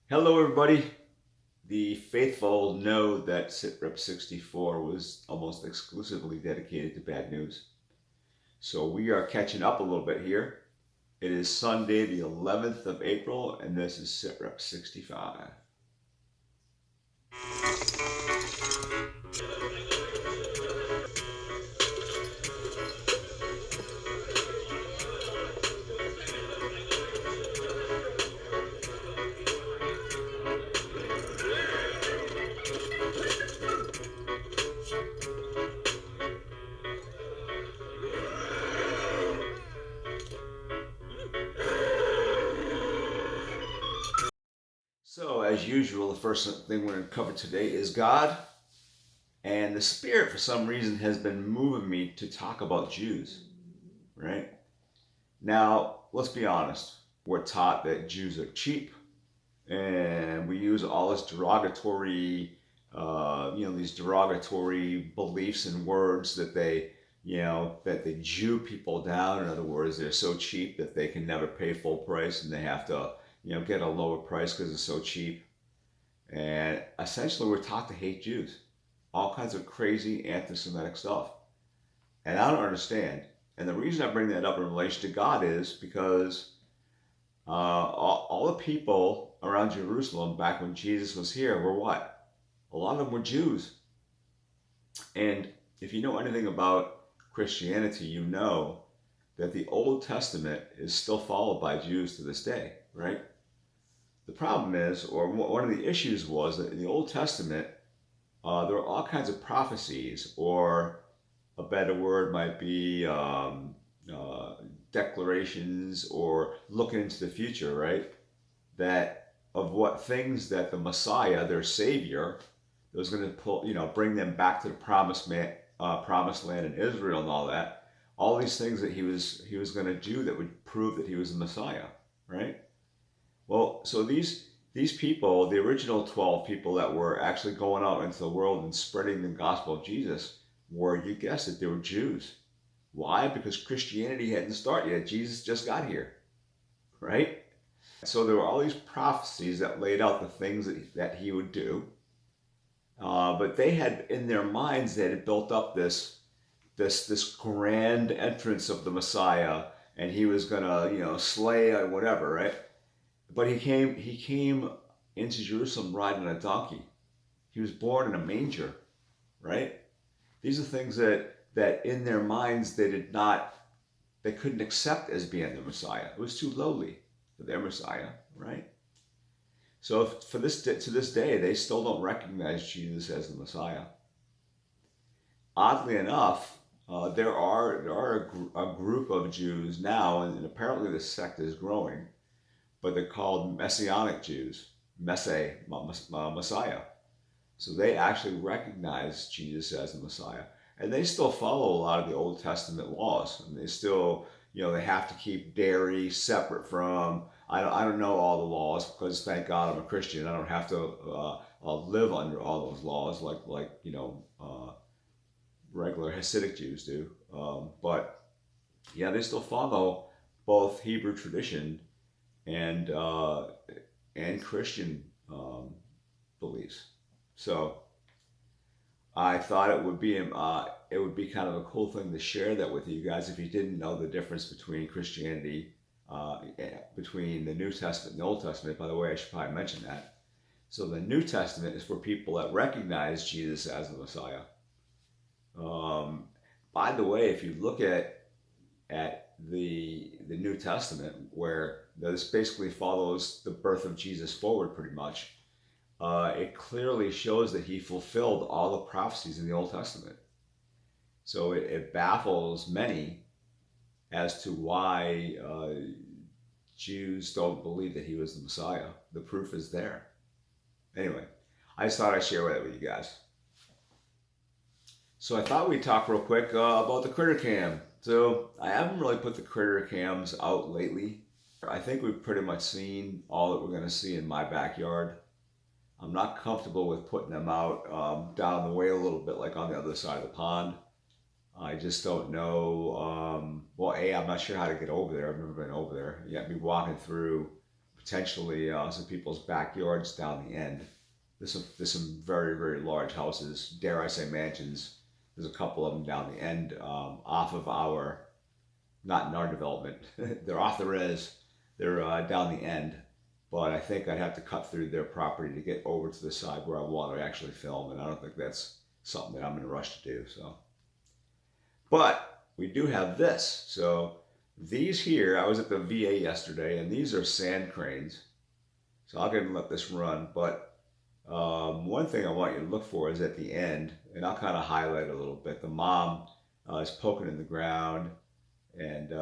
Hello, everybody. The faithful know that SITREP 64 was almost exclusively dedicated to bad news. So we are catching up a little bit here. It is Sunday, the 11th of April, and this is SITREP 65. So, as usual, the first thing we're going to cover today is God. And the Spirit, for some reason, has been moving me to talk about Jews, right? Now, let's be honest. We're taught that Jews are cheap, and we use all this derogatory, these derogatory beliefs and words that that they Jew people down. In other words, they're so cheap that they can never pay full price, and they have to, get a lower price because it's so cheap. And essentially, we're taught to hate Jews, all kinds of crazy anti-Semitic stuff, and I don't understand. And the reason I bring that up in relation to God is because all the people around Jerusalem back when Jesus was here were what? A lot of them were Jews. And if you know anything about Christianity, you know that the Old Testament is still followed by Jews to this day, right? The problem is, or one of the issues was that in the Old Testament, there were all kinds of prophecies, or a better word might be declarations, or looking into the future, right? That of what things that the Messiah, their Savior, was going to bring them back to the promised land in Israel and all that. All these things that he was going to do that would prove that he was the Messiah, right? Well, so these people, the original 12 people that were actually going out into the world and spreading the gospel of Jesus, were, you guessed it, they were Jews. Why? Because Christianity hadn't started yet. Jesus just got here, right? So there were all these prophecies that laid out the things that he would do. But they had in their minds, they had built up this grand entrance of the Messiah, and he was gonna slay or whatever, right? But he came into Jerusalem riding a donkey. He was born in a manger, right? These are things that in their minds they couldn't accept as being the Messiah. It was too lowly for their Messiah, right? So to this day, they still don't recognize Jesus as the Messiah. Oddly enough, there are a group of Jews now, and apparently the sect is growing, but they're called Messianic Jews, Messiah. So they actually recognize Jesus as the Messiah, and they still follow a lot of the Old Testament laws, and they still, they have to keep dairy separate from. I don't know all the laws because thank God I'm a Christian. I don't have to live under all those laws like regular Hasidic Jews do. But yeah, they still follow both Hebrew tradition and Christian beliefs. So I thought it would be kind of a cool thing to share that with you guys if you didn't know the difference between Christianity, between the New Testament and the Old Testament. By the way, I should probably mention that. So the New Testament is for people that recognize Jesus as the Messiah. By the way, if you look at the New Testament, where this basically follows the birth of Jesus forward pretty much, it clearly shows that he fulfilled all the prophecies in the Old Testament. So it baffles many as to why Jews don't believe that he was the Messiah. The proof is there. Anyway, I just thought I'd share that with you guys. So I thought we'd talk real quick about the critter cam. So I haven't really put the critter cams out lately. I think we've pretty much seen all that we're going to see in my backyard. I'm not comfortable with putting them out down the way a little bit, like on the other side of the pond. I just don't know. Well, I'm not sure how to get over there. I've never been over there. You got me walking through potentially some people's backyards down the end. There's some very, very large houses, dare I say mansions. There's a couple of them down the end off of our, not in our development. They're off the res. They're down the end. But I think I'd have to cut through their property to get over to the side where I want to actually film. And I don't think that's something that I'm in a rush to do. So, but we do have this. So these here, I was at the VA yesterday, and these are sand cranes. So I'll go ahead and let this run. But one thing I want you to look for is at the end, and I'll kind of highlight a little bit. The mom is poking in the ground, and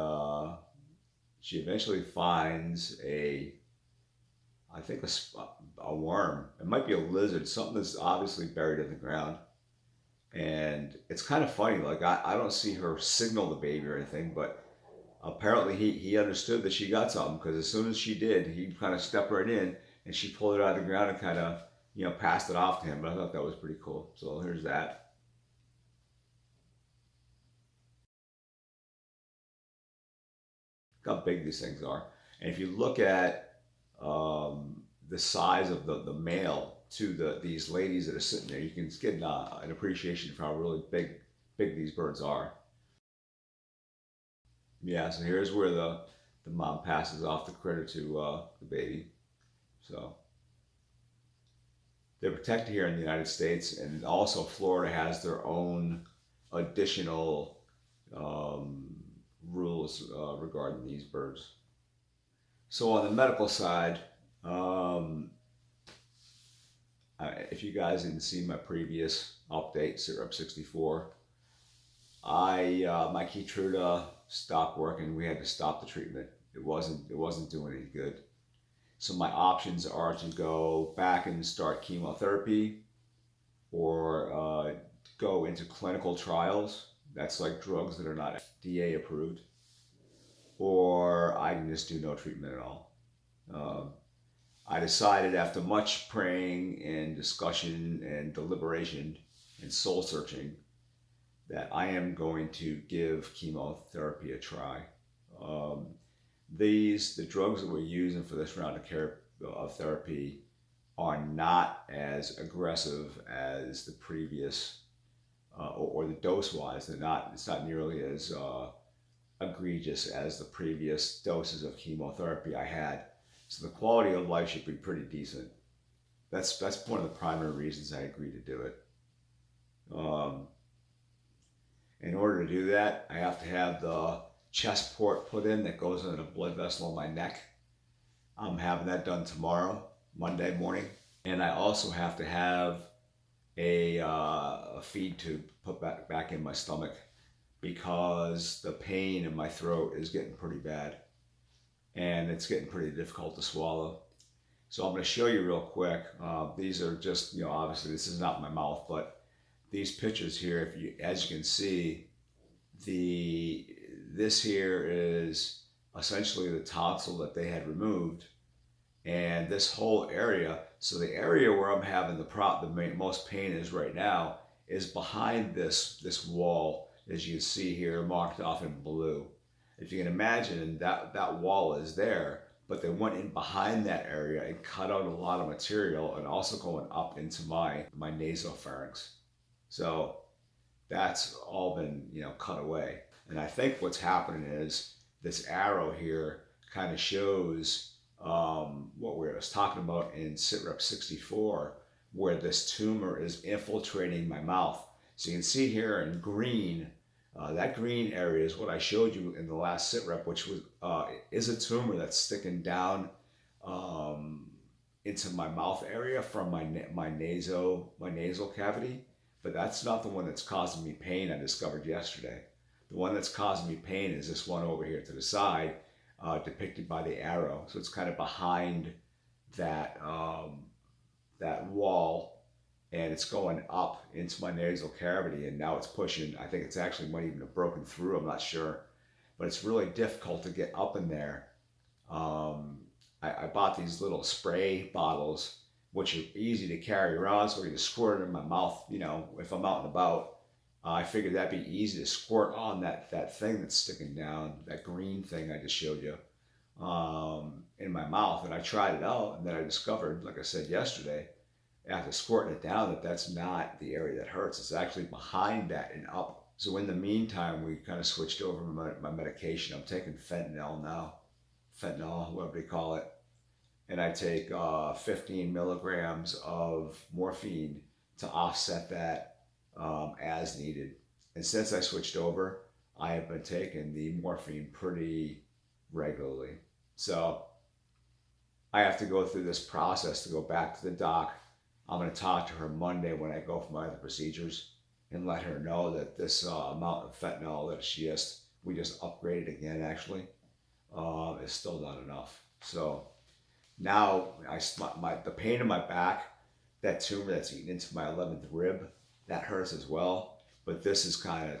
she eventually finds I think a worm. It might be a lizard, something that's obviously buried in the ground. And it's kind of funny, like I don't see her signal the baby or anything, but apparently he understood that she got something, because as soon as she did, he kind of stepped right in and she pulled it out of the ground and kind of, passed it off to him. But I thought that was pretty cool. So here's that. Look how big these things are. And if you look at the size of the male to these ladies that are sitting there, you can get an appreciation for how really big these birds are. Yeah, so here's where the mom passes off the critter to the baby. So they're protected here in the United States, and also Florida has their own additional rules regarding these birds. So on the medical side, if you guys didn't see my previous update, SITREP 64, my Keytruda stopped working. We had to stop the treatment. It wasn't doing any good. So my options are to go back and start chemotherapy, or go into clinical trials. That's like drugs that are not FDA approved. Or I can just do no treatment at all. I decided, after much praying and discussion and deliberation and soul searching, that I am going to give chemotherapy a try. The drugs that we're using for this round of therapy are not as aggressive as the previous, or the dose-wise. It's not nearly as egregious as the previous doses of chemotherapy I had. So the quality of life should be pretty decent. That's one of the primary reasons I agreed to do it. In order to do that, I have to have the chest port put in that goes into the blood vessel in my neck. I'm having that done tomorrow, Monday morning. And I also have to have a feed tube put back in my stomach, because the pain in my throat is getting pretty bad, and it's getting pretty difficult to swallow. So I'm going to show you real quick. These are just, obviously this is not my mouth, but these pictures here, as you can see, this here is essentially the tonsil that they had removed, and this whole area. So the area where I'm having the most pain is right now is behind this wall, as you can see here, marked off in blue. If you can imagine, that wall is there, but they went in behind that area and cut out a lot of material, and also going up into my nasopharynx. So that's all been cut away. And I think what's happening is this arrow here kind of shows what we were talking about in SITREP 64, where this tumor is infiltrating my mouth. So you can see here in green, that green area is what I showed you in the last SITREP, which is a tumor that's sticking down into my mouth area from my nasal cavity. But that's not the one that's causing me pain I discovered yesterday. The one that's causing me pain is this one over here to the side, depicted by the arrow. So it's kind of behind that wall, and it's going up into my nasal cavity, and now it's pushing. I think it's actually might even have broken through, I'm not sure. But it's really difficult to get up in there. I bought these little spray bottles, which are easy to carry around, so I can just squirt it in my mouth, if I'm out and about. I figured that'd be easy to squirt on that thing that's sticking down, that green thing I just showed you. in my mouth, and I tried it out, and then I discovered, like I said yesterday, after squirting it down, that that's not the area that hurts. It's actually behind that and up. So in the meantime, we kind of switched over my medication. I'm taking fentanyl now, fentanyl, whatever they call it, and I take 15 milligrams of morphine to offset that as needed. And since I switched over, I have been taking the morphine pretty regularly. So I have to go through this process to go back to the doc. I'm going to talk to her Monday when I go for my other procedures and let her know that this amount of fentanyl that we just upgraded again actually, is still not enough. So now the pain in my back, that tumor that's eaten into my 11th rib, that hurts as well. But this is kind of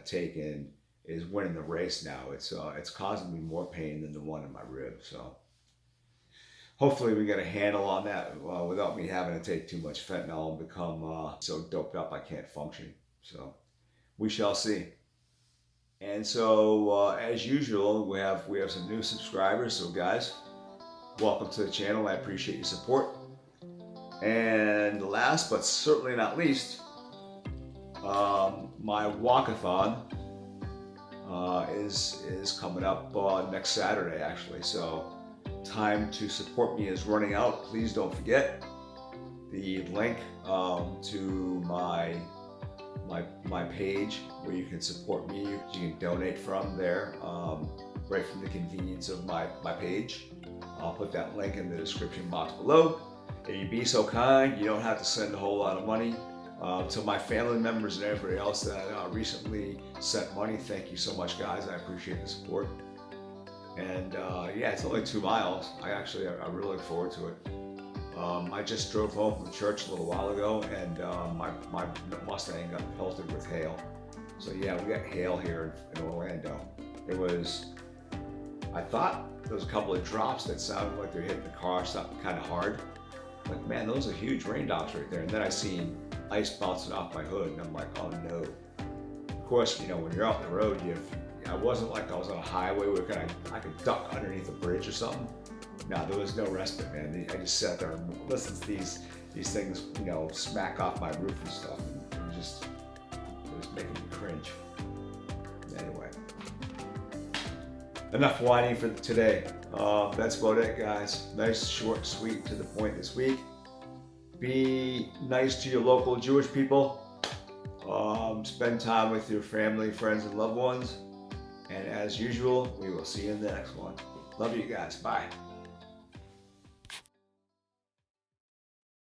is winning the race now. It's causing me more pain than the one in my rib. So hopefully we get a handle on that without me having to take too much fentanyl and become so doped up I can't function. So we shall see. And so as usual, we have some new subscribers. So guys, welcome to the channel. I appreciate your support. And last but certainly not least, my walkathon is coming up next Saturday actually. So time to support me is running out. Please don't forget the link to my page where you can support me. You can donate from there, right from the convenience of my page. I'll put that link in the description box below. If you'd be so kind, you don't have to send a whole lot of money. To my family members and everybody else that recently sent money, thank you so much, guys. I appreciate the support. And yeah, it's only 2 miles. I really look forward to it. I just drove home from church a little while ago, and my Mustang got pelted with hail. So yeah, we got hail here in Orlando. I thought there was a couple of drops that sounded like they're hitting the car something kind of hard. Like, man, those are huge raindrops right there. And then I seen ice bouncing off my hood, and I'm like, oh no. Of course, when you're out on the road, I wasn't like I was on a highway where I could duck underneath a bridge or something. No, there was no respite, man. I just sat there and listened to these things, smack off my roof and stuff. And it was making me cringe. Anyway, enough whining for today. That's about it, guys. Nice, short, sweet, to the point this week. Be nice to your local Jewish people. Spend time with your family, friends, and loved ones. And as usual, we will see you in the next one. Love you guys. Bye.